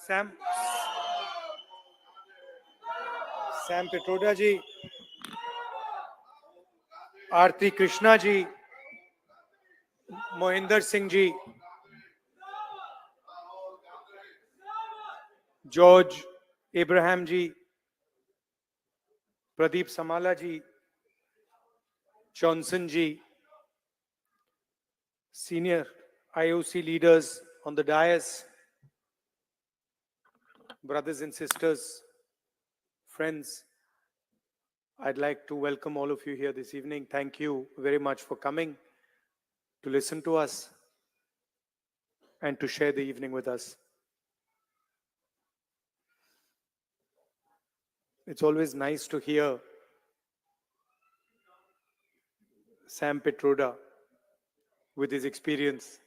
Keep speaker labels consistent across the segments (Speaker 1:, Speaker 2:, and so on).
Speaker 1: Sam, Sam Petroda ji, Aarti Krishna ji, Mohinder Singh ji, George Abraham ji, Pradeep Samala ji, Johnson ji, senior IOC leaders on the dais, brothers and sisters, friends, I'd like to welcome all of you here this evening. Thank you very much for coming to listen to us and to share the evening with us. It's always nice to hear Sam Petroda with his experience.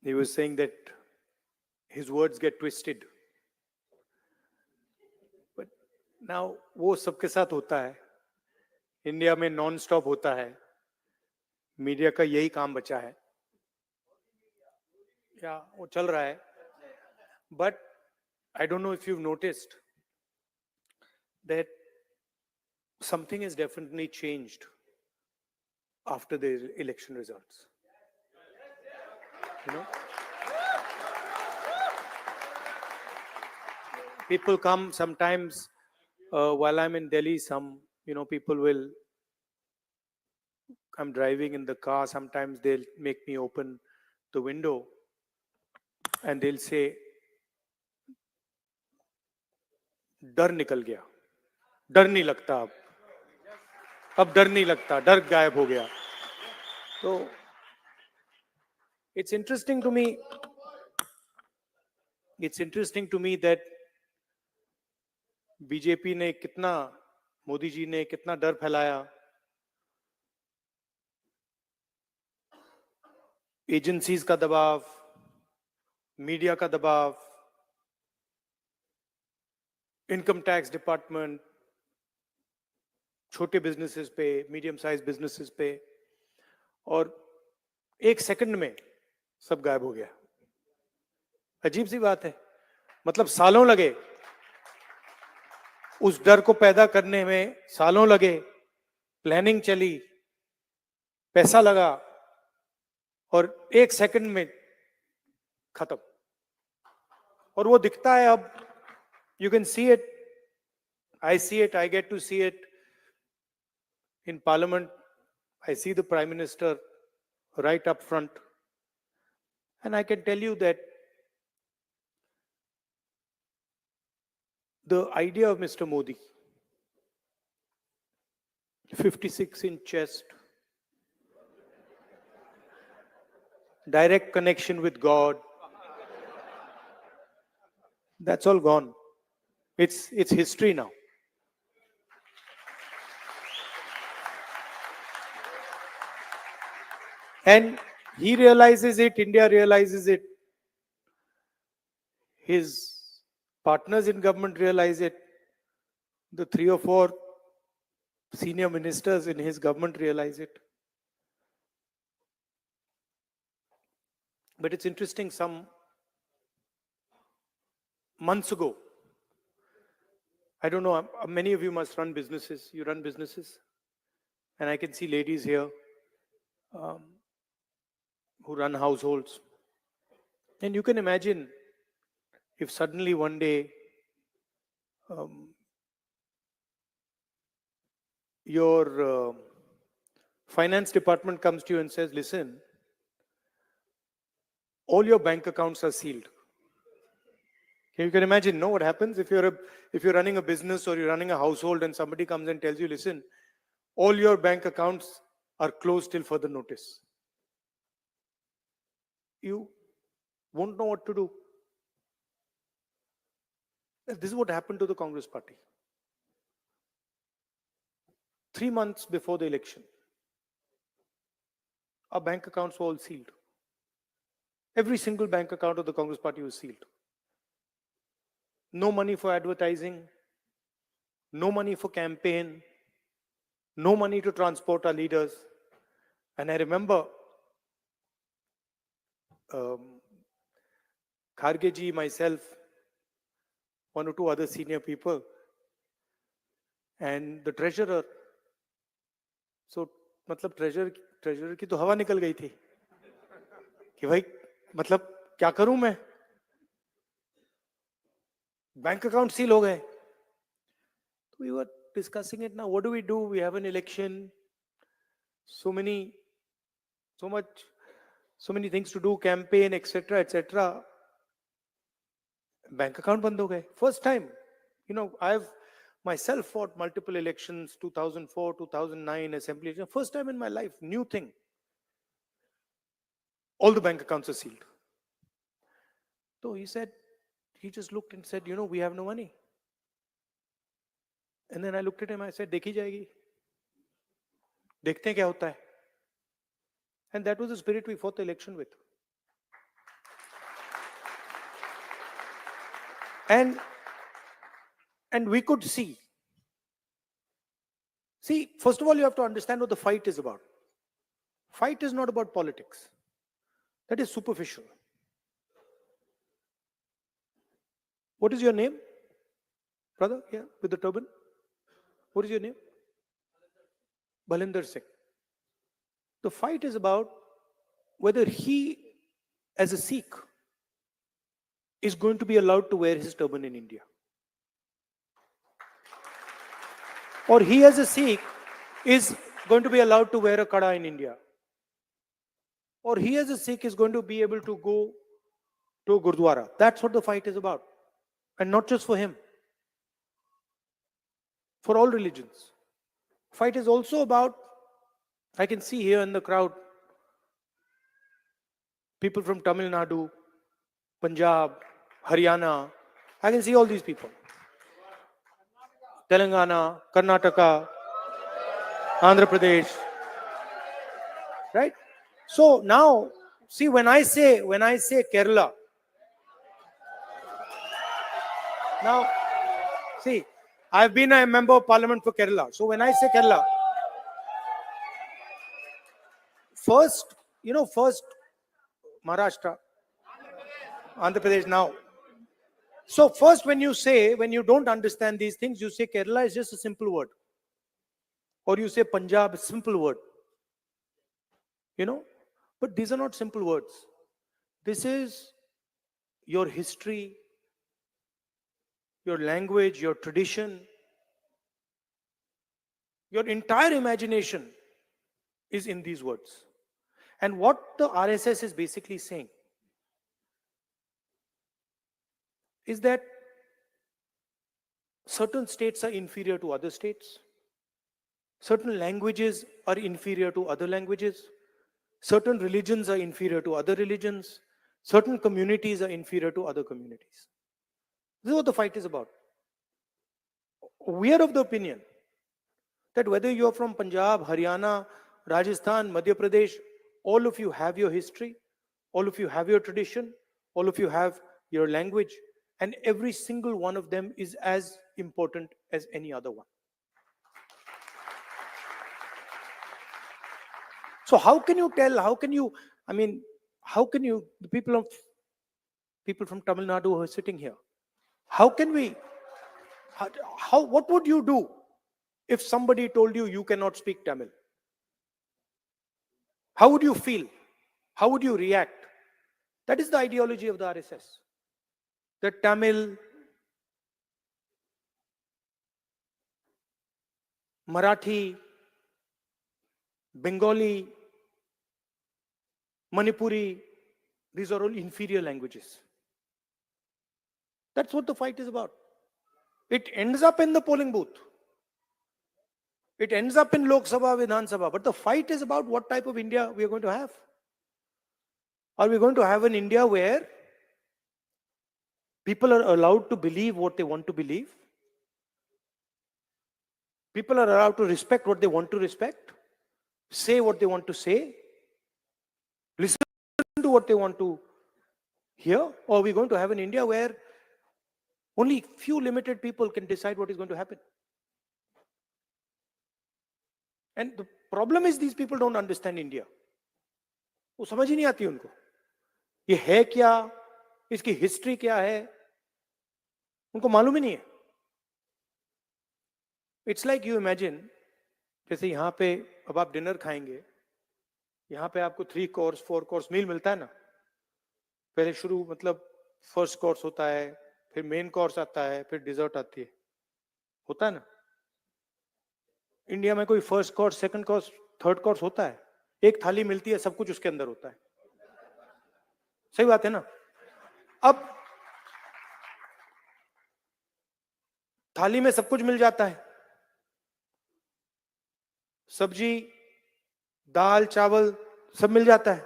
Speaker 1: He was saying that his words get twisted. But now वो सबके साथ होता है. India में non stop होता है. Media का यही काम बचा है. या वो चल रहा है. But I don't know if you've noticed that something has definitely changed after the election results. You know, people come sometimes while I'm in Delhi. Some people will. I'm driving in the car. Sometimes they'll make me open the window, and they'll say, "डर निकल गया, डर नहीं लगता अब डर नहीं लगता, डर गायब हो गया." So it's interesting to me. It's interesting to me that BJP ने कितना, मोदी जी ने कितना डर फैलाया. एजेंसीज का दबाव, मीडिया का दबाव, इनकम टैक्स डिपार्टमेंट, छोटे बिजनेसेस पे, मीडियम साइज बिजनेसेस पे, और एक सेकंड में सब गायब हो गया. अजीब सी बात है. मतलब सालों लगे उस डर को पैदा करने में, सालों लगे, प्लानिंग चली, पैसा लगा, और एक सेकंड में खत्म. और वो दिखता है अब. You can see it. I see it. I get to see it in Parliament. I see the Prime Minister right up front. And I can tell you that the idea of Mr. Modi, 56-inch chest, direct connection with God, that's all gone. It's history now. And he realizes it, India realizes it, his partners in government realize it, the 3 or 4 senior ministers in his government realize it. But it's interesting, some months ago, I don't know, many of you must run businesses. You run businesses. And I can see ladies here who run households. And you can imagine if suddenly one day your finance department comes to you and says, listen, all your bank accounts are sealed. You can imagine, no, what happens if you're running a business or you're running a household and somebody comes and tells you, listen, all your bank accounts are closed till further notice. You won't know what to do. This is what happened to the Congress party. 3 months before the election, our bank accounts were all sealed. Every single bank account of the Congress party was sealed. No money for advertising, no money for campaign, no money to transport our leaders, And I remember Kharge ji, myself, one or two other senior people, and the treasurer. So, मतलब treasurer की तो हवा निकल गई थी कि भाई मतलब क्या करूं मैं, बैंक अकाउंट सील हो गए. We were discussing it now. What do? We have an election. So many, so much, so many things to do, campaign, etc., etc. Bank account band ho gaye. First time, I've myself fought multiple elections, 2004, 2009, assembly election. First time in my life, new thing. All the bank accounts are sealed. So he just looked and said, we have no money. And then I looked at him, I said, देखी जाएगी. देखते हैं क्या होता है. And that was the spirit we fought the election with. And we could see, first of all, you have to understand what the fight is about. Fight is not about politics. That is superficial. What is your name? Brother, here, with the turban. What is your name? Balinder Singh. The fight is about whether he, as a Sikh, is going to be allowed to wear his turban in India. Or he, as a Sikh, is going to be allowed to wear a kada in India. Or he, as a Sikh, is going to be able to go to a Gurdwara. That's what the fight is about. And not just for him. For all religions. Fight is also about, I can see here in the crowd, people from Tamil Nadu, Punjab, Haryana. I can see all these people. Telangana, Karnataka, Andhra Pradesh. Right? So now, see, when I say Kerala, now, see, I've been a member of parliament for Kerala. So when I say Kerala, first Maharashtra, Andhra Pradesh now. So first when you don't understand these things, you say Kerala is just a simple word. Or you say Punjab, simple word. But these are not simple words. This is your history, your language, your tradition, your entire imagination is in these words. And what the RSS is basically saying is that certain states are inferior to other states. Certain languages are inferior to other languages. Certain religions are inferior to other religions. Certain communities are inferior to other communities. This is what the fight is about. We are of the opinion that whether you are from Punjab, Haryana, Rajasthan, Madhya Pradesh, all of you have your history, all of you have your tradition, all of you have your language, and every single one of them is as important as any other one. So how can you tell, the people from Tamil Nadu who are sitting here, what would you do if somebody told you cannot speak Tamil? How would you feel? How would you react? That is the ideology of the RSS. The Tamil, Marathi, Bengali, Manipuri, these are all inferior languages. That's what the fight is about. It ends up in the polling booth. It ends up in Lok Sabha, Vidhan Sabha. But the fight is about what type of India we are going to have. Are we going to have an India where people are allowed to believe what they want to believe? People are allowed to respect what they want to respect, say what they want to say, listen to what they want to hear? Or are we going to have an India where only few limited people can decide what is going to happen? And the problem is these people don't understand India. वो समझ ही नहीं आती उनको, ये है क्या, इसकी history क्या है, उनको मालूम ही नहीं है. इट्स लाइक यू इमेजिन, जैसे यहां पे अब आप डिनर खाएंगे, यहां पे आपको 3 कोर्स 4 कोर्स मील मिलता है ना. पहले शुरू मतलब फर्स्ट कोर्स होता है, फिर मेन कोर्स आता है, फिर डिजर्ट आती है, होता है ना. इंडिया में कोई first course, second course, third course होता है? एक थाली मिलती है, सब कुछ उसके अंदर होता है. सही बात है ना. अब थाली में सब कुछ मिल जाता है, सब्जी, दाल, चावल सब मिल जाता है.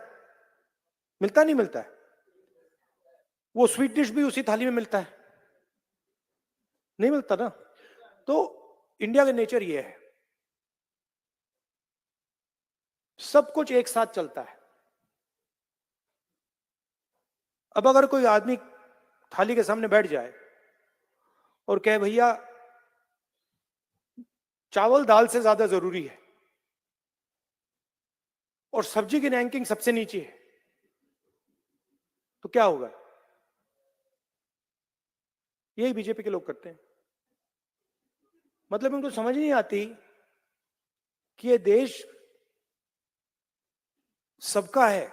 Speaker 1: मिलता नहीं मिलता है? वो स्वीट डिश भी उसी थाली में मिलता है? नहीं मिलता ना. तो इंडिया का नेचर ये है, सब कुछ एक साथ चलता है. अब अगर कोई आदमी थाली के सामने बैठ जाए और कहे भैया चावल दाल से ज्यादा जरूरी है और सब्जी की रैंकिंग सबसे नीचे है, तो क्या होगा? यही बीजेपी के लोग करते हैं. मतलब उनको समझ नहीं आती कि ये देश सबका है,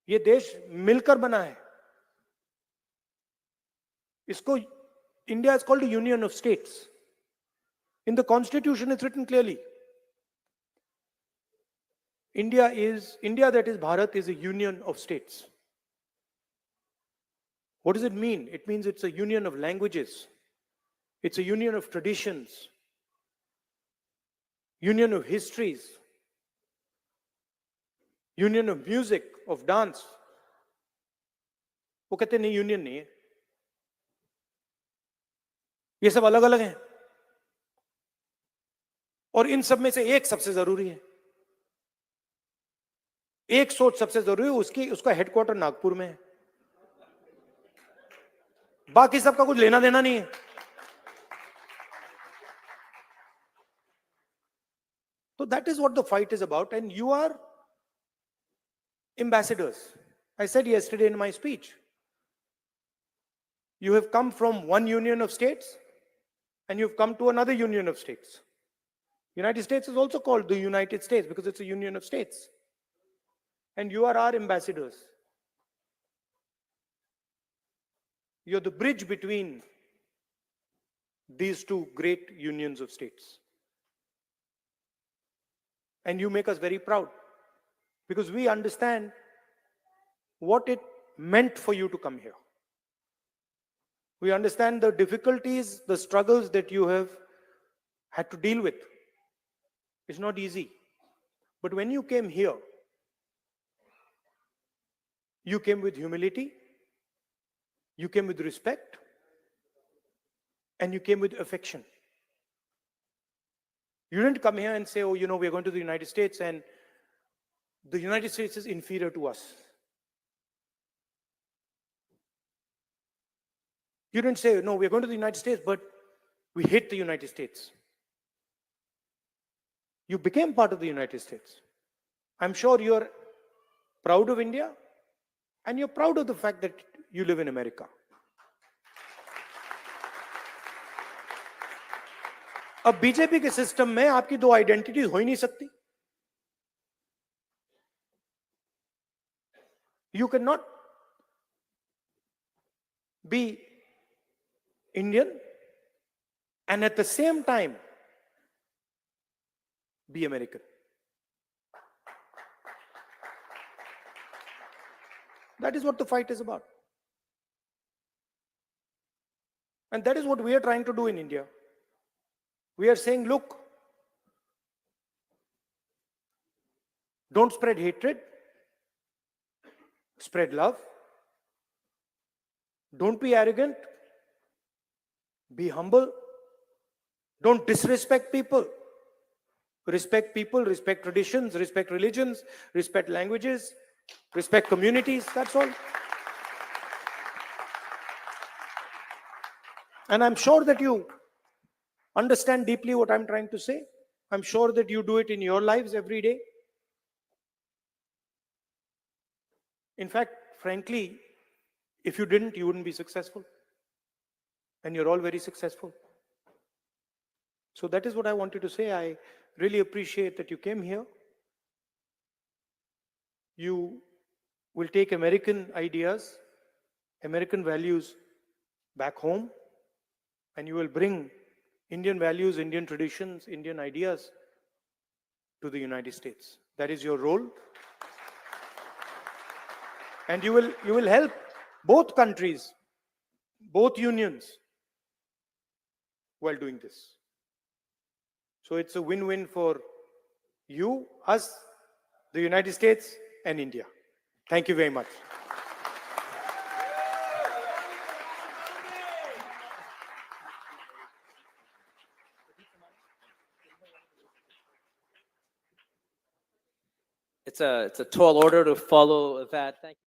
Speaker 1: ये देश मिलकर बना है. इसको India is called union of states. In the constitution is written clearly, India that is Bharat is a union of states. What does it mean? It means it's a union of languages. It's a union of traditions, union of histories, union of music, of dance. वो कहते नहीं, union नहीं है, ये सब अलग अलग हैं. और इन सब में से एक सबसे जरूरी है, एक सोच सबसे जरूरी है, उसका हेडक्वार्टर नागपुर में है, बाकी सबका कुछ लेना देना नहीं है. So that is what the fight is about, and you are ambassadors. I said yesterday in my speech, you have come from one union of states and you've come to another union of states. United States is also called the United States because it's a union of states. And you are our ambassadors. You're the bridge between these two great unions of states. And you make us very proud because we understand what it meant for you to come here. We understand the difficulties, the struggles that you have had to deal with. It's not easy. But when you came here, you came with humility, you came with respect, and you came with affection. You didn't come here and say, oh, you know, we're going to the United States and the United States is inferior to us. You didn't say, no, we're going to the United States, but we hate the United States. You became part of the United States. I'm sure you're proud of India and you're proud of the fact that you live in America. अब BJP के system में आपकी दो identities हो ही नहीं सकती. You cannot be Indian and at the same time be American. That is what the fight is about. And that is what we are trying to do in India. We are saying, look, don't spread hatred, spread love. Don't be arrogant, be humble. Don't disrespect people. Respect people, respect traditions, respect religions, respect languages, respect communities, that's all. And I'm sure that you Understand deeply what I'm trying to say. I'm sure that you do it in your lives every day. In fact, frankly, if you didn't, you wouldn't be successful. And you're all very successful. So that is what I wanted to say. I really appreciate that you came here. You will take American ideas, American values back home, and you will bring Indian values, Indian traditions, Indian ideas to the United States. That is your role. And you will help both countries, both unions, while doing this. So it's a win-win for you, us, the United States, and India. Thank you very much.
Speaker 2: It's a tall order to follow that. Thank you.